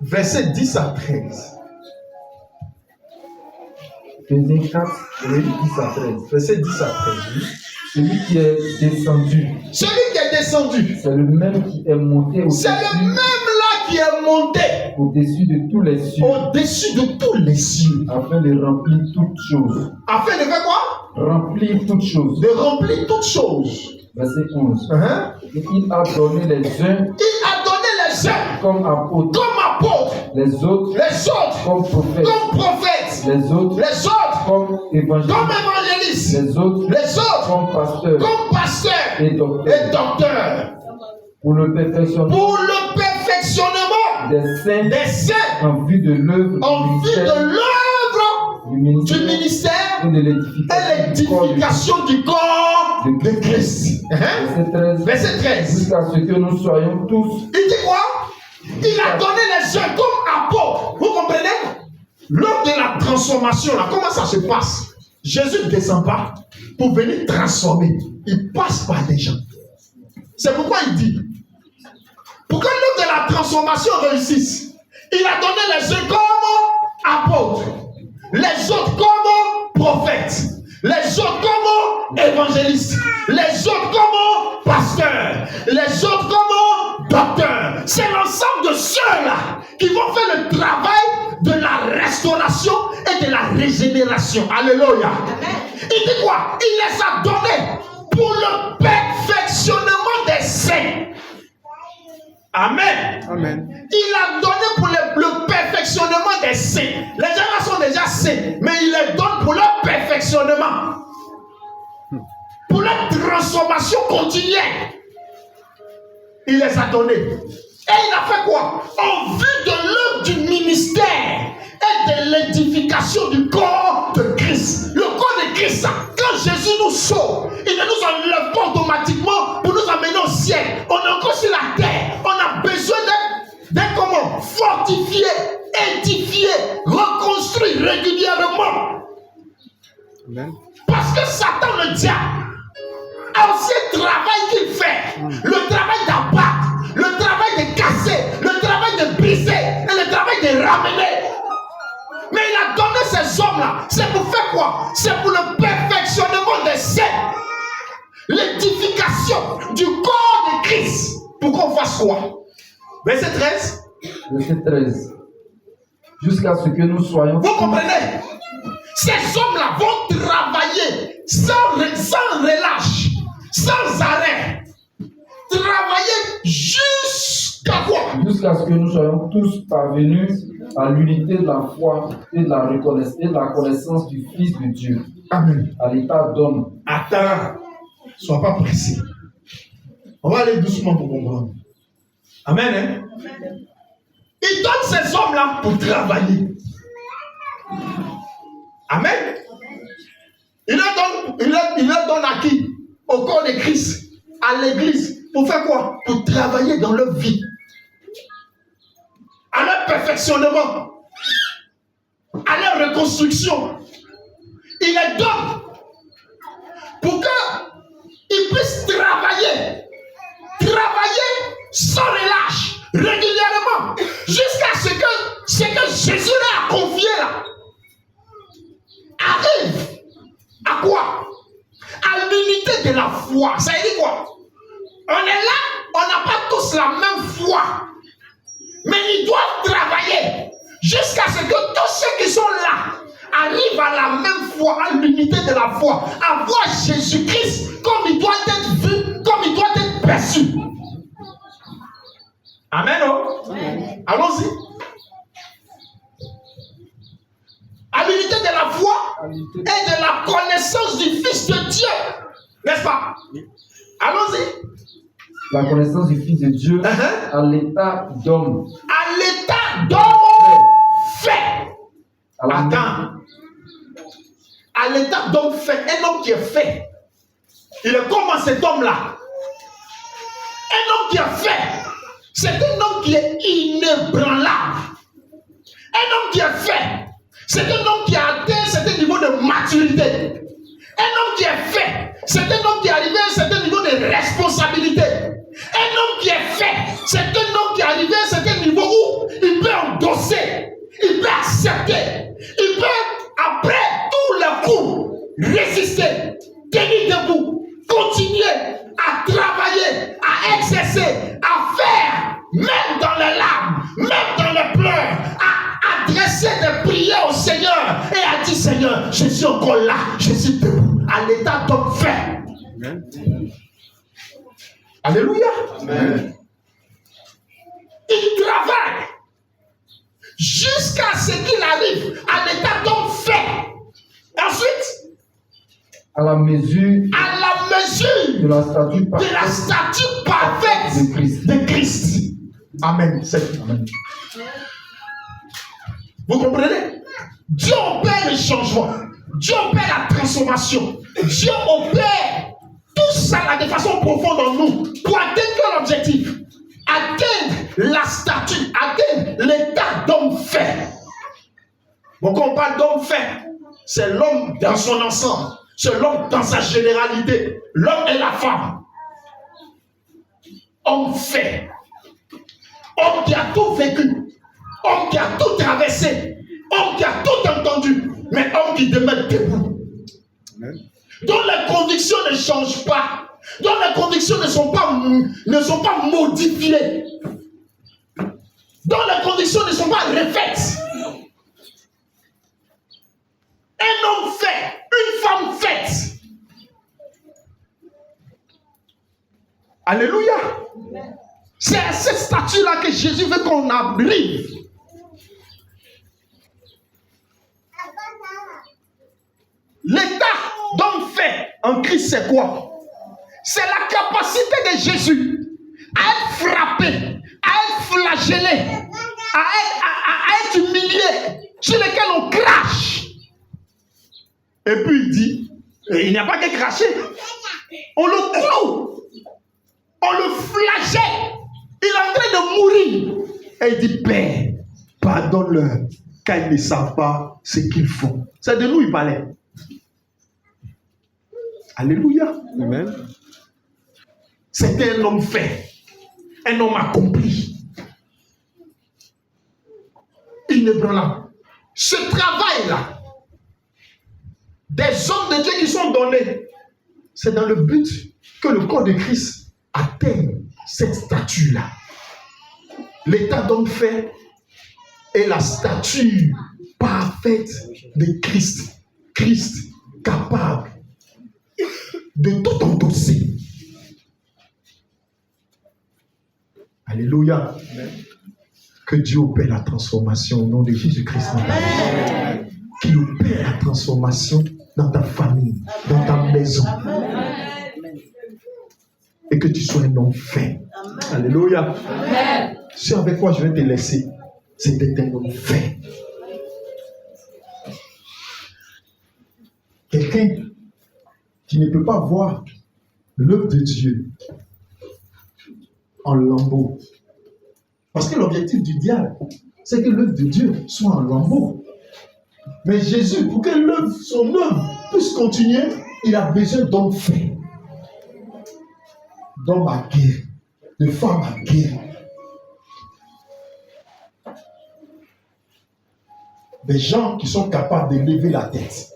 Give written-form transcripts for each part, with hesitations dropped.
versets 10 à 13. Éphésiens 4, Oui. 10 à 13. Verset 10 à 13. Oui. Celui qui est descendu, Celui qui est descendu, c'est le même qui est monté c'est le même là qui est monté au-dessus de tous les cieux, au-dessus de tous les cieux. afin de remplir toutes choses. Afin de faire quoi? Remplir toutes choses. De remplir toutes choses. Verset 11. Hein? Et il a donné les uns Il a donné les uns comme apôtres, comme apôtres, les autres les autres comme prophètes, comme prophètes, les autres les autres comme évangélistes, comme évangélistes, les autres les autres comme pasteurs comme pasteurs et docteurs, et docteurs, pour le perfectionnement pour le perfectionnement des saints des saints en vue de l'œuvre en vue de l'œuvre du du ministère ministère et de et l'édification du corps de Christ. Hein? Verset 13. Verset 13. Jusqu'à ce que nous soyons tous Il dit quoi? Il a donné les uns comme apôtres. Vous comprenez? Lors de la transformation, là, comment ça se passe? Jésus ne descend pas pour venir transformer. Il passe par des gens. C'est pourquoi il dit, pour que lors de la transformation réussisse, il a donné les uns comme apôtres, les autres comme prophètes, les autres comme évangélistes, les autres comme pasteurs, les autres comme docteurs. C'est l'ensemble de ceux-là qui vont faire le travail de la restauration et de la régénération. Alléluia. Il dit quoi? Il les a donnés pour le perfectionnement des saints. Amen. Amen. Il a donné pour le perfectionnement des saints. Les gens là sont déjà saints, mais il les donne pour leur perfectionnement. Pour leur transformation continuelle. Il les a donnés. Et il a fait quoi? En vue de l'œuvre du ministère et de l'édification du corps de Christ. Le corps de Christ, quand Jésus nous sauve, il ne nous enlève pas automatiquement pour nous amener au ciel. On est encore sur la terre. On a besoin d'être comment? Fortifié, édifié, reconstruit régulièrement. Amen. Parce que Satan, le diable, a aussi un travail qu'il fait. Le travail d'abattre, le travail de casser, le travail de briser et le travail de ramener. Mais il a donné ces hommes-là. C'est pour faire quoi? C'est pour le perfectionnement des saints. L'édification du corps de Christ. Pour qu'on fasse quoi? Verset 13. Verset 13. Jusqu'à ce que nous soyons. Vous comprenez? Ces hommes-là vont travailler sans relâche, sans arrêt. Travailler jusqu'à quoi? Jusqu'à ce que nous soyons tous parvenus à l'unité de la foi et de la connaissance du Fils de Dieu. Amen. À l'état d'homme. Attends, sois pas pressé. On va aller doucement pour comprendre. Amen. Hein? Il donne ces hommes-là pour travailler. Amen. Il leur donne à qui? Au corps de Christ, à l'église. Pour faire quoi? Pour travailler dans leur vie. À leur perfectionnement. À leur reconstruction. Il les donne pour qu'ils puissent travailler. Travailler sans relâche, régulièrement. Jusqu'à ce que Jésus leur a confié là arrive à quoi? À l'unité de la foi. Ça veut dire quoi? On est là, on n'a pas tous la même foi. Mais ils doivent travailler jusqu'à ce que tous ceux qui sont là arrivent à la même foi, à l'unité de la foi, à voir Jésus-Christ comme il doit être vu, comme il doit être perçu. Amen. Oh? Amen. Allons-y. À l'unité de la foi et de la connaissance du Fils de Dieu. N'est-ce pas? Allons-y. La connaissance du Fils de Dieu à l'état d'homme. À l'état d'homme fait. Attends. À l'état d'homme fait. Un homme qui est fait. Il est comment cet homme-là? Un homme qui est fait. C'est un homme qui est inébranlable. Un homme qui est fait. C'est un homme qui a atteint un certain niveau de maturité. Un homme qui est fait. C'est un homme qui est arrivé à un certain niveau de responsabilité. Un homme qui est fait. C'est un homme qui est arrivé à un certain niveau où il peut à faire, même dans les larmes, même dans les pleurs, à adresser des prières au Seigneur et à dire Seigneur, je suis encore là, je suis debout, à l'état d'homme fait. Amen. Alléluia. Amen. Il travaille jusqu'à ce qu'il arrive à l'état d'homme fait. Ensuite, à la mesure de la statue parfaite de Christ. Amen. Amen. Vous comprenez? Dieu opère le changement. Dieu opère la transformation. Dieu opère tout ça là, de façon profonde en nous pour atteindre quel objectif? Atteindre la statue, atteindre l'état d'homme fait. Donc quand on parle d'homme fait, c'est l'homme dans son ensemble. C'est l'homme dans sa généralité. L'homme et la femme. Homme fait. Homme qui a tout vécu. Homme qui a tout traversé. Homme qui a tout entendu. Mais homme qui demeure debout. Amen. Dont les convictions ne changent pas. Dont les convictions ne sont pas modifiées. Dont les convictions ne sont pas refaites. Un homme fait, une femme faite. Alléluia. C'est à cette statue-là que Jésus veut qu'on arrive. L'état d'homme fait en Christ, c'est quoi? C'est la capacité de Jésus à être frappé, à être flagellé, à être humilié, sur lequel on crache. Et puis il dit, il n'y a pas qu'à cracher. On le cloue. On le flagelle. Il est en train de mourir. Et il dit, Père, pardonne-leur, car ils ne savent pas ce qu'ils font. C'est de nous il parlait. Alléluia. Amen. C'était un homme fait. Un homme accompli. Inébranlable. Ce travail-là, des hommes de Dieu qui sont donnés, c'est dans le but que le corps de Christ atteigne cette statue-là. L'état d'homme fait est la statue parfaite de Christ. Christ capable de tout endosser. Alléluia. Que Dieu opère la transformation au nom de Jésus-Christ. Qu'il opère la transformation dans ta famille, dans ta maison. Et que tu sois un homme fait. Alléluia. C'est avec quoi je vais te laisser. C'est d'être un homme fait. Quelqu'un qui ne peut pas voir l'œuvre de Dieu en lambeaux. Parce que l'objectif du diable, c'est que l'œuvre de Dieu soit en lambeaux. Mais Jésus, pour que son œuvre puisse continuer, il a besoin d'hommes faits. D'hommes à guerre, de femmes à guerre. Des gens qui sont capables de lever la tête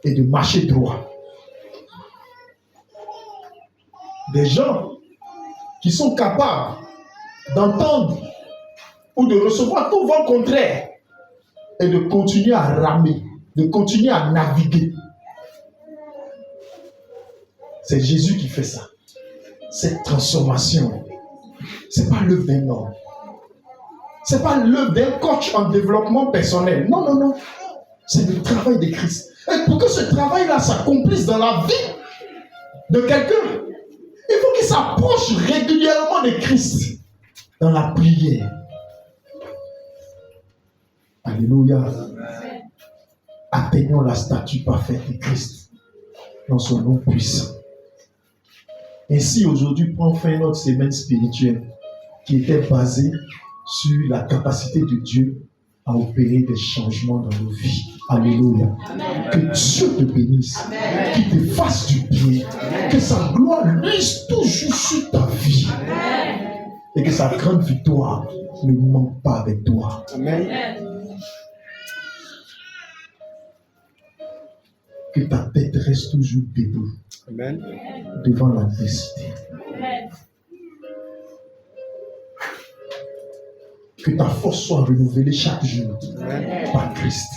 et de marcher droit. Des gens qui sont capables d'entendre ou de recevoir tout vent contraire et de continuer à ramer, de continuer à naviguer. C'est Jésus qui fait ça. Cette transformation, ce n'est pas l'œuvre d'un homme. Ce n'est pas l'œuvre d'un coach en développement personnel. Non, non, non. C'est le travail de Christ. Et pour que ce travail-là s'accomplisse dans la vie de quelqu'un, il faut qu'il s'approche régulièrement de Christ dans la prière. Alléluia. Atteignons la statue parfaite de Christ dans son nom puissant. Ainsi, aujourd'hui, prend fin notre semaine spirituelle qui était basée sur la capacité de Dieu à opérer des changements dans nos vies. Alléluia. Amen. Que Dieu te bénisse. Qu'il te fasse du bien. Amen. Que sa gloire luise toujours sur ta vie. Amen. Et que sa grande victoire ne manque pas avec toi. Amen. Que ta tête reste toujours debout. Amen. Devant l'adversité. Que ta force soit renouvelée chaque jour Amen. par Christ.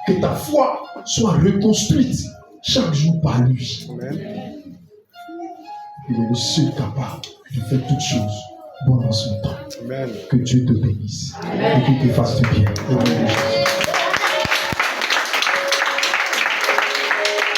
Que ta foi soit reconstruite chaque jour par lui. Amen. Il est le seul capable de faire toutes choses bonnes en son temps. Amen. Que Dieu te bénisse et qu'il te fasse du bien. Au nom de Jésus.